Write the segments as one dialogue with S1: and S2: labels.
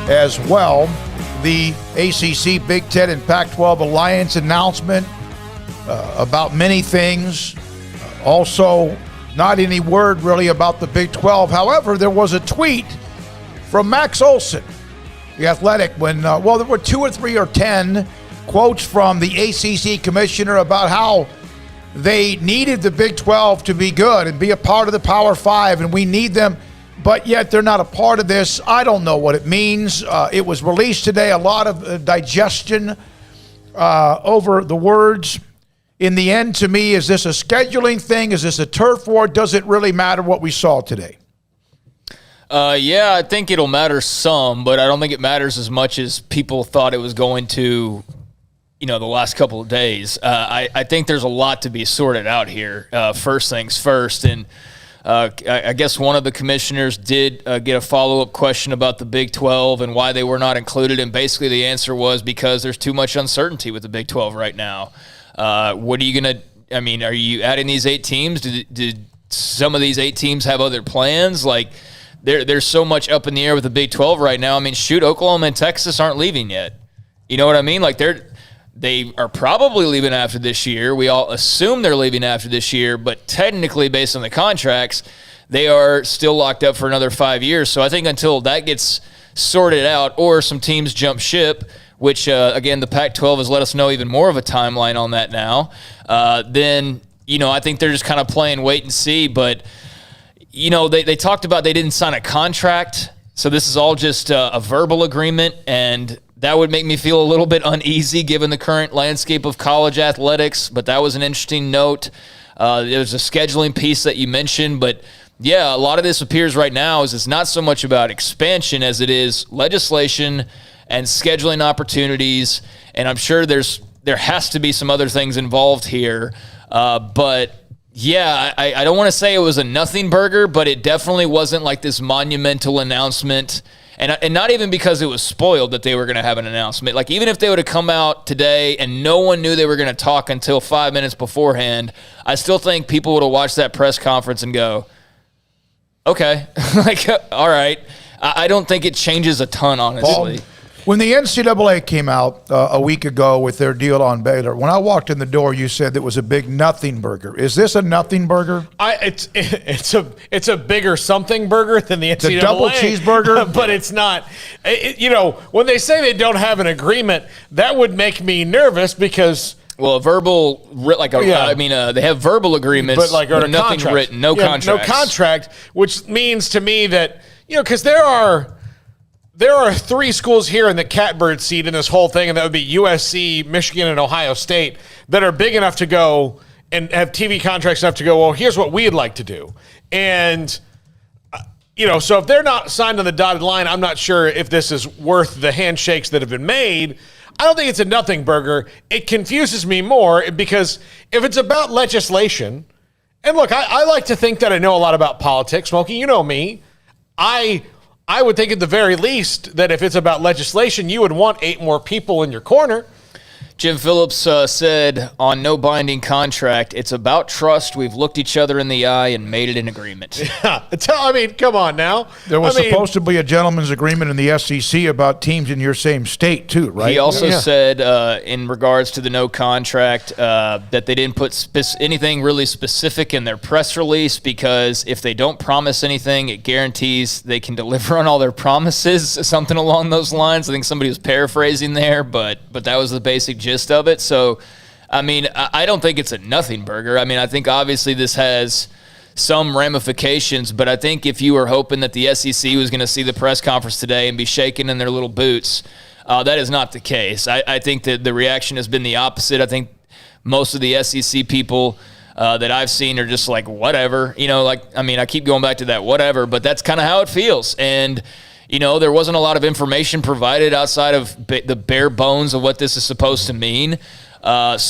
S1: as well. The ACC, Big Ten, and Pac-12 Alliance announcement about many things. Also, not any word really about the Big 12. However, there was a tweet from Max Olson, the Athletic, when, there were 2 or 3 or 10 quotes from the ACC commissioner about how they needed the Big 12 to be good and be a part of the Power 5, and we need them, but yet they're not a part of this. I don't know what it means. It was released today, a lot of digestion over the words. In the end, to me, is this a scheduling thing? Is this a turf war? Does it really matter what we saw today?
S2: Yeah, I think it'll matter some, but I don't think it matters as much as people thought it was going to, the last couple of days. I think there's a lot to be sorted out here. First things first, and I guess one of the commissioners did get a follow-up question about the Big 12 and why they were not included, and basically the answer was because there's too much uncertainty with the Big 12 right now. What are you going to – are you adding these 8 teams? Did some of these 8 teams have other plans? There's so much up in the air with the Big 12 right now. Oklahoma and Texas aren't leaving yet. You know what I mean? They are probably leaving after this year. We all assume they're leaving after this year, but technically, based on the contracts, they are still locked up for another 5 years. So I think until that gets sorted out or some teams jump ship, which, again, the Pac-12 has let us know even more of a timeline on that now, then, I think they're just kind of playing wait and see. But, they talked about they didn't sign a contract, so this is all just a verbal agreement, and that would make me feel a little bit uneasy given the current landscape of college athletics, but that was an interesting note. There's a scheduling piece that you mentioned, but yeah, a lot of this appears right now is it's not so much about expansion as it is legislation and scheduling opportunities, and I'm sure there has to be some other things involved here. But yeah, I don't want to say it was a nothing burger, but it definitely wasn't like this monumental announcement. And not even because it was spoiled that they were going to have an announcement. Even if they would have come out today and no one knew they were going to talk until 5 minutes beforehand, I still think people would have watched that press conference and go, okay, all right. I don't think it changes a ton, honestly.
S1: Paul, when the NCAA came out a week ago with their deal on Baylor, when I walked in the door, you said it was a big nothing burger. Is this a nothing burger?
S3: It's a bigger something burger than the NCAA.
S1: It's a double cheeseburger?
S3: But it's not. When they say they don't have an agreement, that would make me nervous because –
S2: well, a verbal, they have verbal agreements,
S3: but
S2: nothing
S3: contract.
S2: Written, no contract.
S3: No contract, which means to me that, because there are 3 schools here in the catbird seat in this whole thing, and that would be USC, Michigan, and Ohio State, that are big enough to go and have TV contracts enough to go, well, here's what we'd like to do. And, so if they're not signed on the dotted line, I'm not sure if this is worth the handshakes that have been made. I don't think it's a nothing burger. It confuses me more because if it's about legislation, and look, I like to think that I know a lot about politics. Smokey, you know me. I would think at the very least that if it's about legislation, you would want 8 more people in your corner.
S2: Jim Phillips said on no binding contract, it's about trust. We've looked each other in the eye and made it an agreement.
S3: Yeah, come on now.
S1: There was supposed to be a gentleman's agreement in the SEC about teams in your same state too, right?
S2: He also said in regards to the no contract that they didn't put anything really specific in their press release because if they don't promise anything, it guarantees they can deliver on all their promises, something along those lines. I think somebody was paraphrasing there, but that was the basic gist of it. So, I don't think it's a nothing burger. I think obviously this has some ramifications, but I think if you were hoping that the SEC was going to see the press conference today and be shaking in their little boots, that is not the case. I think that the reaction has been the opposite. I think most of the SEC people that I've seen are just like, whatever. I keep going back to that whatever, but that's kind of how it feels. And there wasn't a lot of information provided outside of the bare bones of what this is supposed to mean. What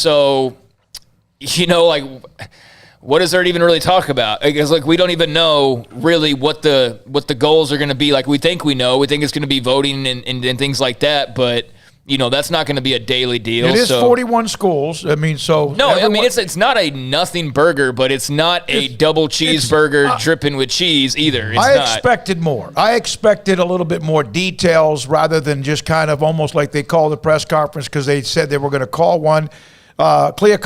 S2: is there to even really talk about? Because we don't even know really what the goals are going to be. We think we know. We think it's going to be voting and things like that. But that's not going to be a daily deal.
S1: It is
S2: so.
S1: 41 schools. I mean, so
S2: No, it's not a nothing burger, but it's not a double cheeseburger dripping with cheese either.
S1: I expected more. I expected a little bit more details rather than just kind of almost like they called the press conference because they said they were going to call one. Cleocop